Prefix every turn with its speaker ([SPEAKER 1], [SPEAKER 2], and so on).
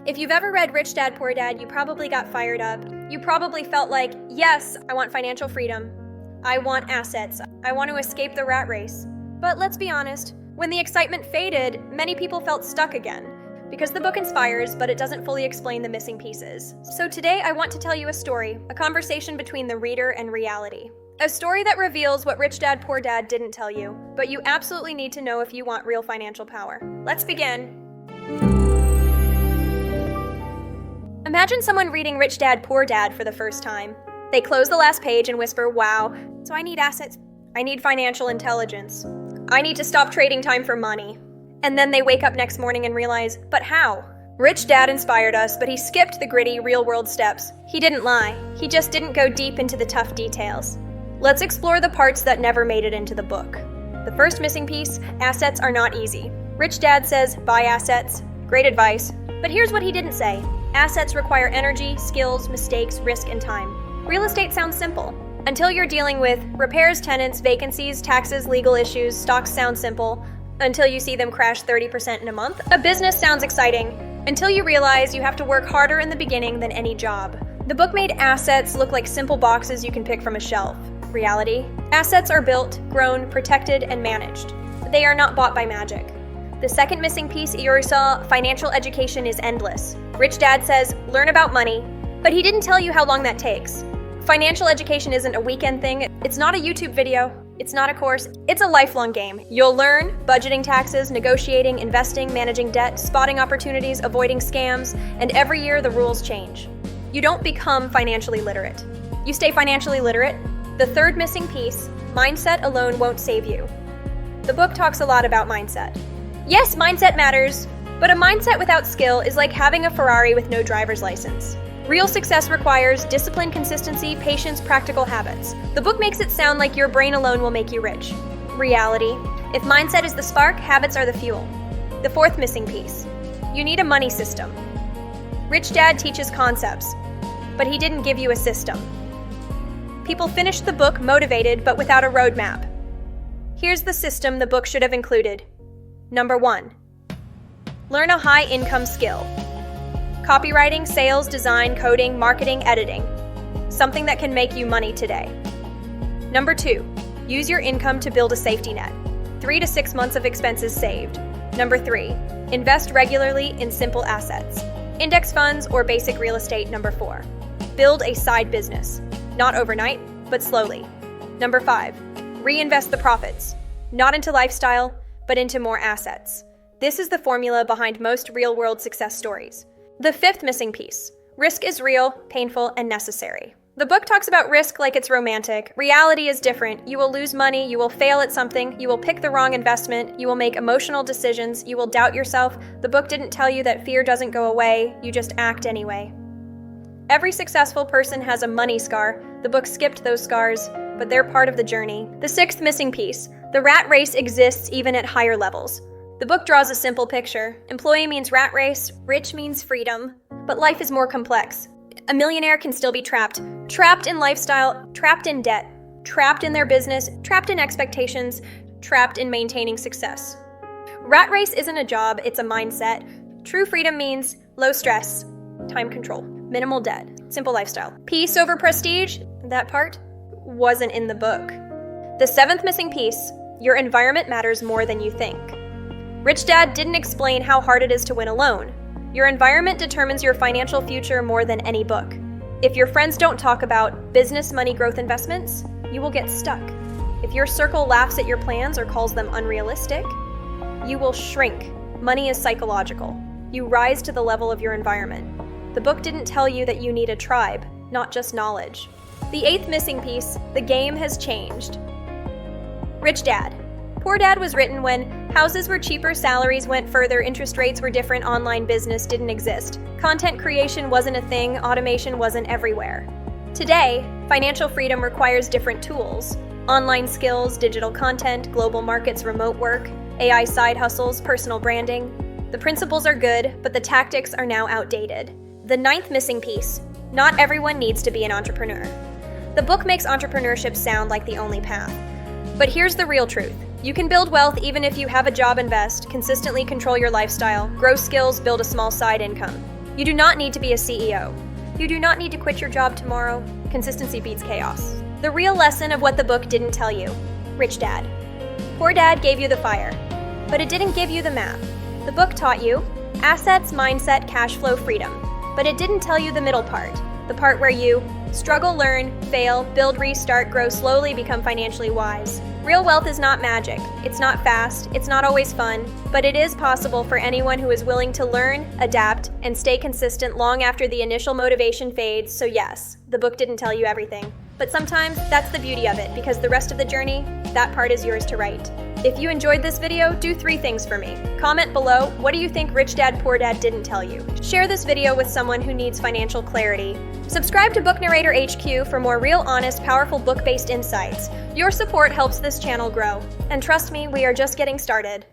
[SPEAKER 1] If you've ever read Rich Dad, Poor Dad, you probably got fired up. You probably felt like, yes, I want financial freedom. I want assets. I want to escape the rat race. But let's be honest, when the excitement faded, many people felt stuck again. Because the book inspires, but it doesn't fully explain the missing pieces. So today I want to tell you a story, a conversation between the reader and reality. A story that reveals what Rich Dad, Poor Dad didn't tell you, but you absolutely need to know if you want real financial power. Let's begin. Imagine someone reading Rich Dad, Poor Dad for the first time. They close the last page and whisper, wow, so I need assets. I need financial intelligence. I need to stop trading time for money. And then they wake up next morning and realize, but how? Rich Dad inspired us, but he skipped the gritty, real-world steps. He didn't lie. He just didn't go deep into the tough details. Let's explore the parts that never made it into the book. The first missing piece, assets are not easy. Rich Dad says, buy assets. Great advice. But here's what he didn't say. Assets require energy, skills, mistakes, risk, and time. Real estate sounds simple. Until you're dealing with repairs, tenants, vacancies, taxes, legal issues, stocks sound simple. Until you see them crash 30% in a month. A business sounds exciting. Until you realize you have to work harder in the beginning than any job. The book made assets look like simple boxes you can pick from a shelf. Reality. Assets are built, grown, protected, and managed. They are not bought by magic. The second missing piece Eeyore saw, financial education is endless. Rich Dad says, learn about money, but he didn't tell you how long that takes. Financial education isn't a weekend thing. It's not a YouTube video. It's not a course. It's a lifelong game. You'll learn budgeting, taxes, negotiating, investing, managing debt, spotting opportunities, avoiding scams, and every year the rules change. You don't become financially literate. You stay financially literate. The third missing piece, mindset alone won't save you. The book talks a lot about mindset. Yes, mindset matters, but a mindset without skill is like having a Ferrari with no driver's license. Real success requires discipline, consistency, patience, practical habits. The book makes it sound like your brain alone will make you rich. Reality. If mindset is the spark, habits are the fuel. The fourth missing piece. You need a money system. Rich Dad teaches concepts, but he didn't give you a system. People finished the book motivated, but without a roadmap. Here's the system the book should have included. Number 1. Learn a high-income skill. Copywriting, sales, design, coding, marketing, editing. Something that can make you money today. Number 2. Use your income to build a safety net. 3 to 6 months of expenses saved. Number 3. Invest regularly in simple assets. Index funds or basic real estate. Number 4. Build a side business. Not overnight, but slowly. Number 5. Reinvest the profits. Not into lifestyle, but into more assets. This is the formula behind most real-world success stories. The fifth missing piece. Risk is real, painful, and necessary. The book talks about risk like it's romantic. Reality is different. You will lose money, you will fail at something, you will pick the wrong investment, you will make emotional decisions, you will doubt yourself. The book didn't tell you that fear doesn't go away, you just act anyway. Every successful person has a money scar. The book skipped those scars, but they're part of the journey. The sixth missing piece. The rat race exists even at higher levels. The book draws a simple picture. Employee means rat race, rich means freedom, but life is more complex. A millionaire can still be trapped. Trapped in lifestyle, trapped in debt, trapped in their business, trapped in expectations, trapped in maintaining success. Rat race isn't a job, it's a mindset. True freedom means low stress, time control, minimal debt, simple lifestyle. Peace over prestige, that part wasn't in the book. The seventh missing piece, your environment matters more than you think. Rich Dad didn't explain how hard it is to win alone. Your environment determines your financial future more than any book. If your friends don't talk about business, money, growth investments, you will get stuck. If your circle laughs at your plans or calls them unrealistic, you will shrink. Money is psychological. You rise to the level of your environment. The book didn't tell you that you need a tribe, not just knowledge. The eighth missing piece, the game has changed. Rich Dad. Poor Dad was written when houses were cheaper, salaries went further, interest rates were different, online business didn't exist. Content creation wasn't a thing, automation wasn't everywhere. Today, financial freedom requires different tools. Online skills, digital content, global markets, remote work, AI side hustles, personal branding. The principles are good, but the tactics are now outdated. The ninth missing piece, not everyone needs to be an entrepreneur. The book makes entrepreneurship sound like the only path. But here's the real truth. You can build wealth even if you have a job, invest, consistently control your lifestyle, grow skills, build a small side income. You do not need to be a CEO. You do not need to quit your job tomorrow. Consistency beats chaos. The real lesson of what the book didn't tell you. Rich Dad. Poor Dad gave you the fire, but it didn't give you the map. The book taught you assets, mindset, cash flow, freedom, but it didn't tell you the middle part, the part where you struggle, learn, fail, build, restart, grow slowly, become financially wise. Real wealth is not magic. It's not fast. It's not always fun, but it is possible for anyone who is willing to learn, adapt, and stay consistent long after the initial motivation fades. So yes, the book didn't tell you everything. But sometimes that's the beauty of it, because the rest of the journey, that part is yours to write. If you enjoyed this video, do 3 things for me. Comment below, what do you think Rich Dad Poor Dad didn't tell you? Share this video with someone who needs financial clarity. Subscribe to Book Narrator HQ for more real, honest, powerful book-based insights. Your support helps this channel grow. And trust me, we are just getting started.